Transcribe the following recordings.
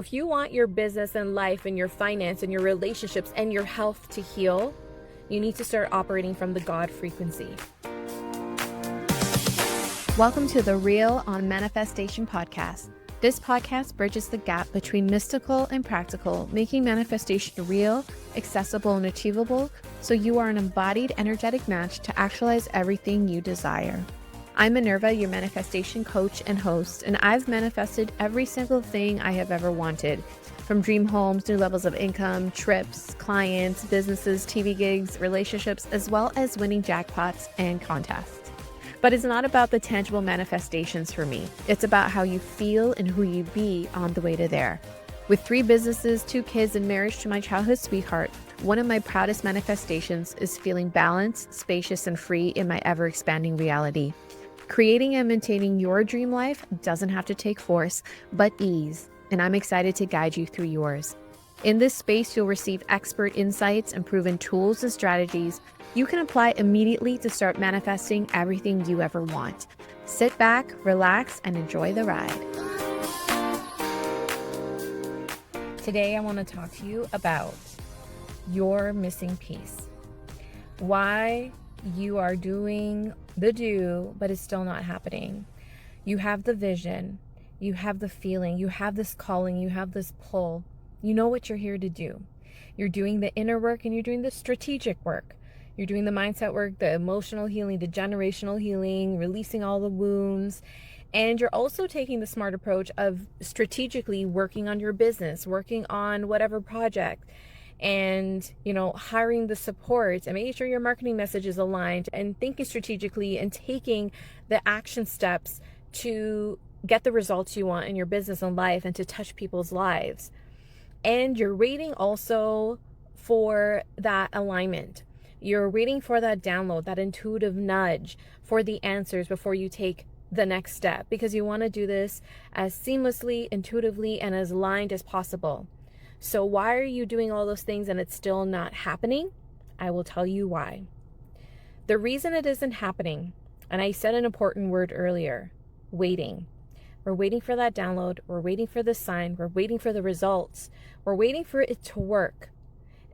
If you want your business and life and your finance and your relationships and your health to heal, you need to start operating from the God frequency. Welcome to the Real on Manifestation podcast. This podcast bridges the gap between mystical and practical, making manifestation real, accessible, and achievable so you are an embodied energetic match to actualize everything you desire. I'm Minerva, your manifestation coach and host, and I've manifested every single thing I have ever wanted, from dream homes, new levels of income, trips, clients, businesses, TV gigs, relationships, as well as winning jackpots and contests. But it's not about the tangible manifestations for me. It's about how you feel and who you be on the way to there. With 3 businesses, 2 kids, and marriage to my childhood sweetheart, one of my proudest manifestations is feeling balanced, spacious, and free in my ever-expanding reality. Creating and maintaining your dream life doesn't have to take force, but ease, and I'm excited to guide you through yours. In this space, you'll receive expert insights and proven tools and strategies you can apply immediately to start manifesting everything you ever want. Sit back, relax, and enjoy the ride. Today, I want to talk to you about your missing piece. Why you are doing the do, but it's still not happening. You have the vision, you have the feeling, you have this calling, you have this pull. You know what you're here to do. You're doing the inner work and you're doing the strategic work. You're doing the mindset work, the emotional healing, the generational healing, releasing all the wounds. And you're also taking the smart approach of strategically working on your business, working on whatever project, and hiring the support and making sure your marketing message is aligned and thinking strategically and taking the action steps to get the results you want in your business and life and to touch people's lives. And you're waiting also for that alignment. You're waiting for that download, that intuitive nudge for the answers before you take the next step, because you want to do this as seamlessly, intuitively, and as aligned as possible. So why are you doing all those things and it's still not happening? I will tell you why. The reason it isn't happening, and I said an important word earlier, waiting. We're waiting for that download. We're waiting for the sign. We're waiting for the results. We're waiting for it to work.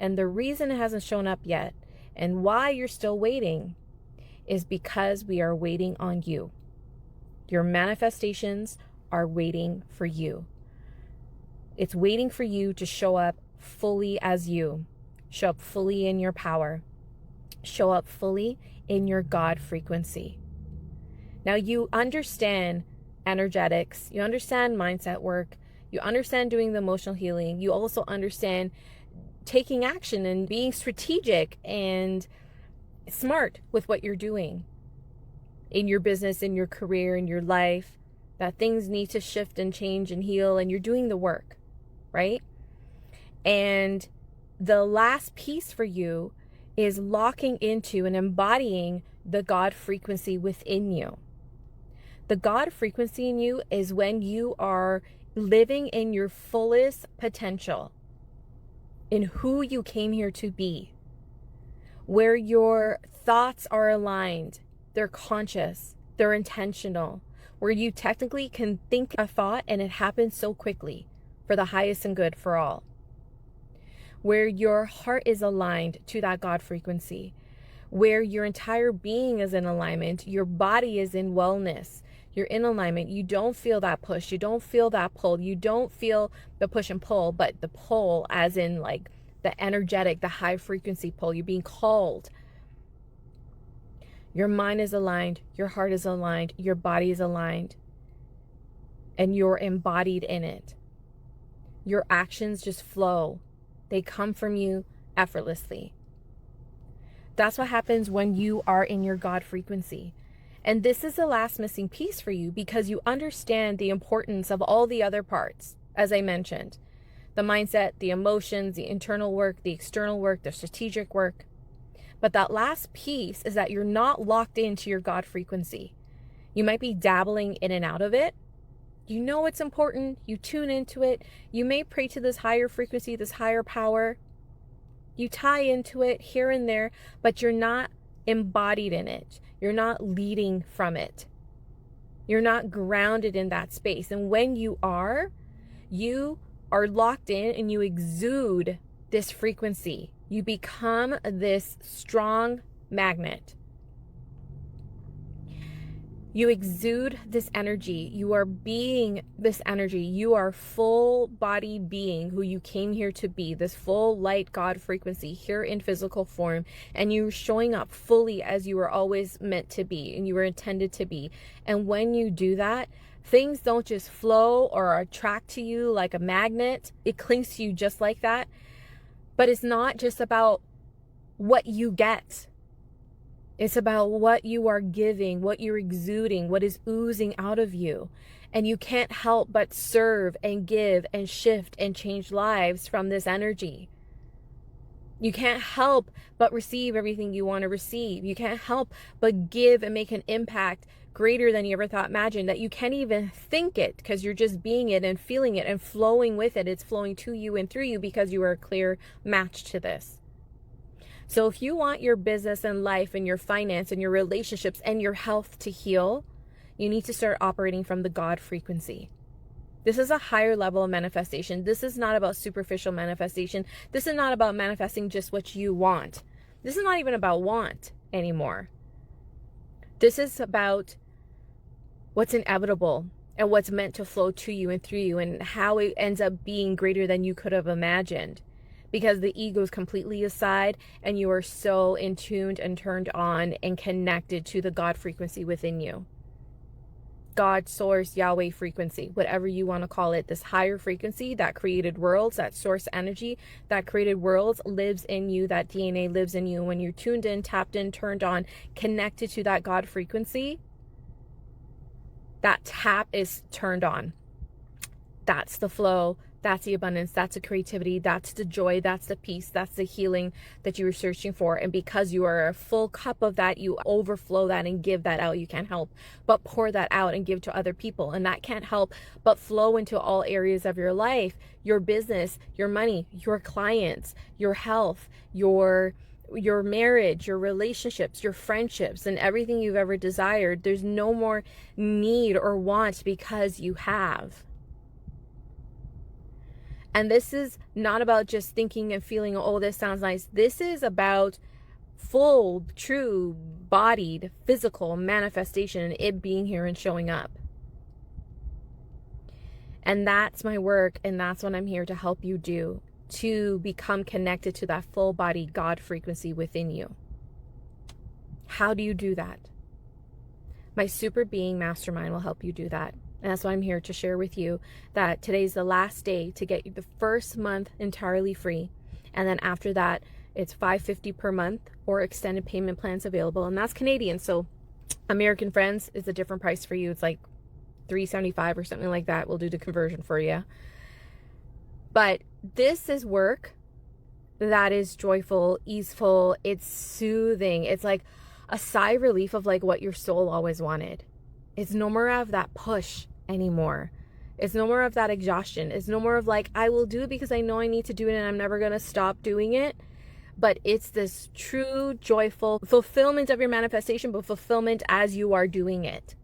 And the reason it hasn't shown up yet and why you're still waiting is because we are waiting on you. Your manifestations are waiting for you. It's waiting for you to show up fully as you. Show up fully in your power. Show up fully in your God frequency. Now you understand energetics. You understand mindset work. You understand doing the emotional healing. You also understand taking action and being strategic and smart with what you're doing in your business, in your career, in your life, that things need to shift and change and heal, and you're doing the work, right? And the last piece for you is locking into and embodying the God frequency within you. The God frequency in you is when you are living in your fullest potential, in who you came here to be, where your thoughts are aligned, they're conscious, they're intentional, where you technically can think a thought and it happens so quickly for the highest and good for all, where your heart is aligned to that God frequency, where your entire being is in alignment, your body is in wellness, you're in alignment. You don't feel that push. You don't feel that pull. You don't feel the push and pull, but the pull as in like the energetic, the high frequency pull. You're being called. Your mind is aligned. Your heart is aligned. Your body is aligned. And you're embodied in it. Your actions just flow. They come from you effortlessly. That's what happens when you are in your God frequency. And this is the last missing piece for you because you understand the importance of all the other parts, as I mentioned. The mindset, the emotions, the internal work, the external work, the strategic work. But that last piece is that you're not locked into your God frequency. You might be dabbling in and out of it. You know it's important. You tune into it. You may pray to this higher frequency, this higher power. You tie into it here and there, but you're not embodied in it. You're not leading from it. You're not grounded in that space. And when you are, you are locked in and you exude this frequency. You become this strong magnet. You exude this energy. You are being this energy. You are full body being who you came here to be, this full light God frequency here in physical form. And you're showing up fully as you were always meant to be and you were intended to be. And when you do that, things don't just flow or attract to you like a magnet. It clings to you just like that. But it's not just about what you get. It's about what you are giving, what you're exuding, what is oozing out of you. And you can't help but serve and give and shift and change lives from this energy. You can't help but receive everything you want to receive. You can't help but give and make an impact greater than you ever thought imagined, that you can't even think it because you're just being it and feeling it and flowing with it. It's flowing to you and through you because you are a clear match to this. So if you want your business and life and your finance and your relationships and your health to heal, you need to start operating from the God frequency. This is a higher level of manifestation. This is not about superficial manifestation. This is not about manifesting just what you want. This is not even about want anymore. This is about what's inevitable and what's meant to flow to you and through you and how it ends up being greater than you could have imagined. Because the ego is completely aside and you are so in tuned and turned on and connected to the God frequency within you. God, source, Yahweh frequency, whatever you want to call it, this higher frequency that created worlds, that source energy that created worlds lives in you, that DNA lives in you. When you're tuned in, tapped in, turned on, connected to that God frequency, that tap is turned on. That's the flow. That's the abundance, that's the creativity, that's the joy, that's the peace, that's the healing that you were searching for. And because you are a full cup of that, you overflow that and give that out. You can't help but pour that out and give to other people. And that can't help but flow into all areas of your life, your business, your money, your clients, your health, your marriage, your relationships, your friendships, and everything you've ever desired. There's no more need or want because you have. And this is not about just thinking and feeling, oh, this sounds nice. This is about full, true, bodied, physical manifestation and it being here and showing up. And that's my work. And that's what I'm here to help you do, to become connected to that full body God frequency within you. How do you do that? My Super Being Mastermind will help you do that. And that's why I'm here to share with you that today's the last day to get the first month entirely free. And then after that, it's $550 per month or extended payment plans available. And that's Canadian. So American friends is a different price for you. It's like $375 or something like that. We'll do the conversion for you. But this is work that is joyful, easeful. It's soothing. It's like a sigh of relief of like what your soul always wanted. It's no more of that push anymore. It's no more of that exhaustion. It's no more of like, I will do it because I know I need to do it and I'm never going to stop doing it. But it's this true, joyful fulfillment of your manifestation, but fulfillment as you are doing it.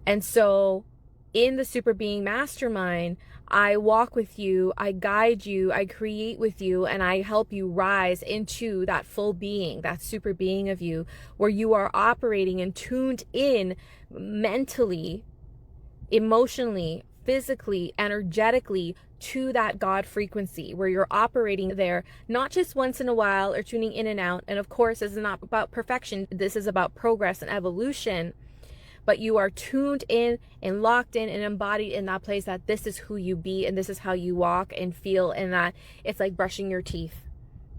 And so in the Super Being Mastermind, I walk with you, I guide you, I create with you, and I help you rise into that full being, that super being of you, where you are operating and tuned in mentally, emotionally, physically, energetically to that God frequency, where you're operating there, not just once in a while or tuning in and out. And of course, this is not about perfection. This is about progress and evolution. But you are tuned in and locked in and embodied in that place that this is who you be and this is how you walk and feel, and that it's like brushing your teeth.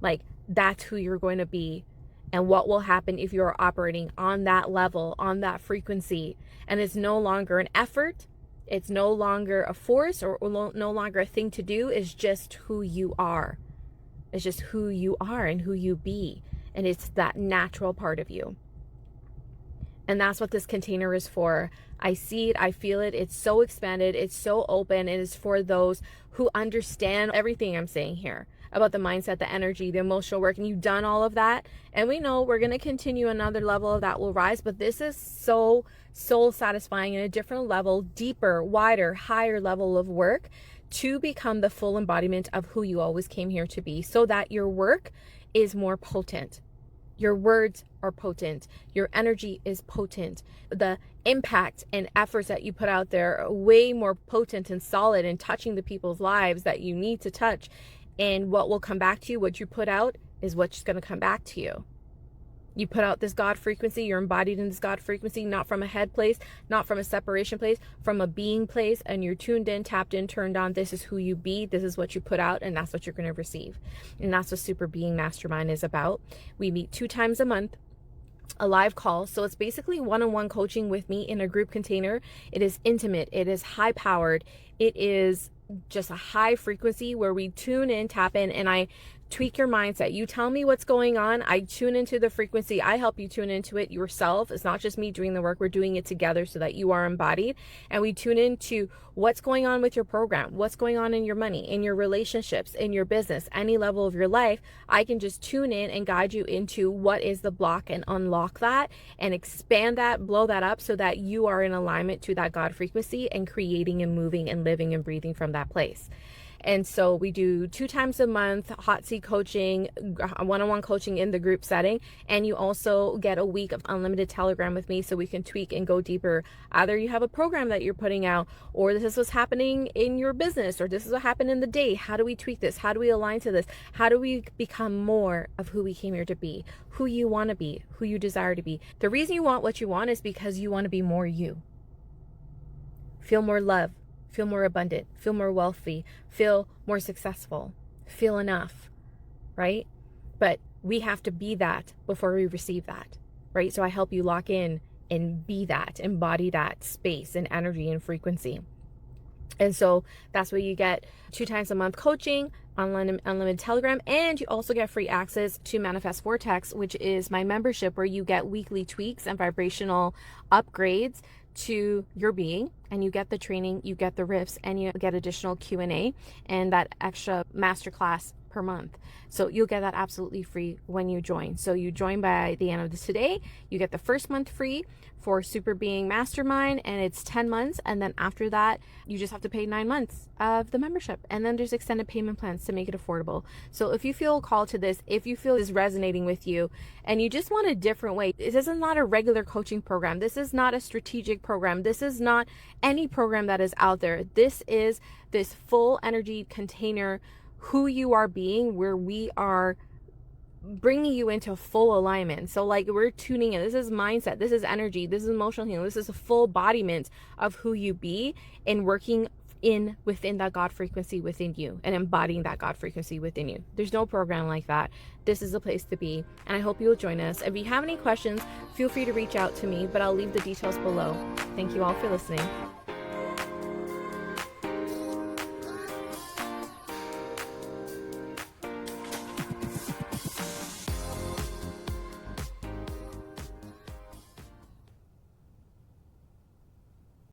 Like that's who you're going to be and what will happen if you're operating on that level, on that frequency. And it's no longer an effort. It's no longer a force or no longer a thing to do. It's just who you are. It's just who you are and who you be. And it's that natural part of you. And that's what this container is for. I see it, I feel it. It's so expanded, it's so open. It is for those who understand everything I'm saying here about the mindset, the energy, the emotional work, and you've done all of that. And we know we're going to continue another level of that will rise, but this is so soul satisfying in a different level, deeper, wider, higher level of work to become the full embodiment of who you always came here to be, so that your work is more potent. Your words are potent. Your energy is potent. The impact and efforts that you put out there are way more potent and solid in touching the people's lives that you need to touch. And what will come back to you, what you put out, is what's going to come back to you. You put out this God frequency, you're embodied in this God frequency, not from a head place, not from a separation place, from a being place, and you're tuned in, tapped in, turned on. This is who you be, this is what you put out, and that's what you're going to receive. And that's what Super Being Mastermind is about. We meet 2 times a month, a live call. So it's basically one-on-one coaching with me in a group container. It is intimate, it is high powered, it is just a high frequency where we tune in, tap in, and I tweak your mindset. You tell me what's going on, I tune into the frequency, I help you tune into it yourself. It's not just me doing the work, we're doing it together so that you are embodied, and we tune into what's going on with your program, what's going on in your money, in your relationships, in your business, any level of your life. I can just tune in and guide you into what is the block and unlock that and expand that, blow that up so that you are in alignment to that God frequency and creating and moving and living and breathing from that place. And so we do 2 times a month, hot seat coaching, one-on-one coaching in the group setting. And you also get a week of unlimited Telegram with me so we can tweak and go deeper. Either you have a program that you're putting out, or this is what's happening in your business, or this is what happened in the day. How do we tweak this? How do we align to this? How do we become more of who we came here to be, who you want to be, who you desire to be? The reason you want what you want is because you want to be more you. Feel more love. Feel more abundant, feel more wealthy, feel more successful, feel enough, right? But we have to be that before we receive that, right? So I help you lock in and be that, embody that space and energy and frequency. And so that's where you get 2 times a month coaching, unlimited Telegram, and you also get free access to Manifest Vortex, which is my membership where you get weekly tweaks and vibrational upgrades to your being, and you get the training, you get the riffs, and you get additional Q&A and that extra masterclass per month. So you'll get that absolutely free when you join. So you join by the end of today, you get the first month free for Super Being Mastermind, and it's 10 months. And then after that, you just have to pay 9 months of the membership. And then there's extended payment plans to make it affordable. So if you feel called to this, if you feel this resonating with you and you just want a different way, this is not a regular coaching program. This is not a strategic program. This is not any program that is out there. This is this full energy container, who you are being, where we are bringing you into full alignment. So like we're tuning in. This is mindset. This is energy. This is emotional healing. This is a full embodiment of who you be and working within that God frequency within you and embodying that God frequency within you. There's no program like that. This is a place to be. And I hope you will join us. If you have any questions, feel free to reach out to me, but I'll leave the details below. Thank you all for listening.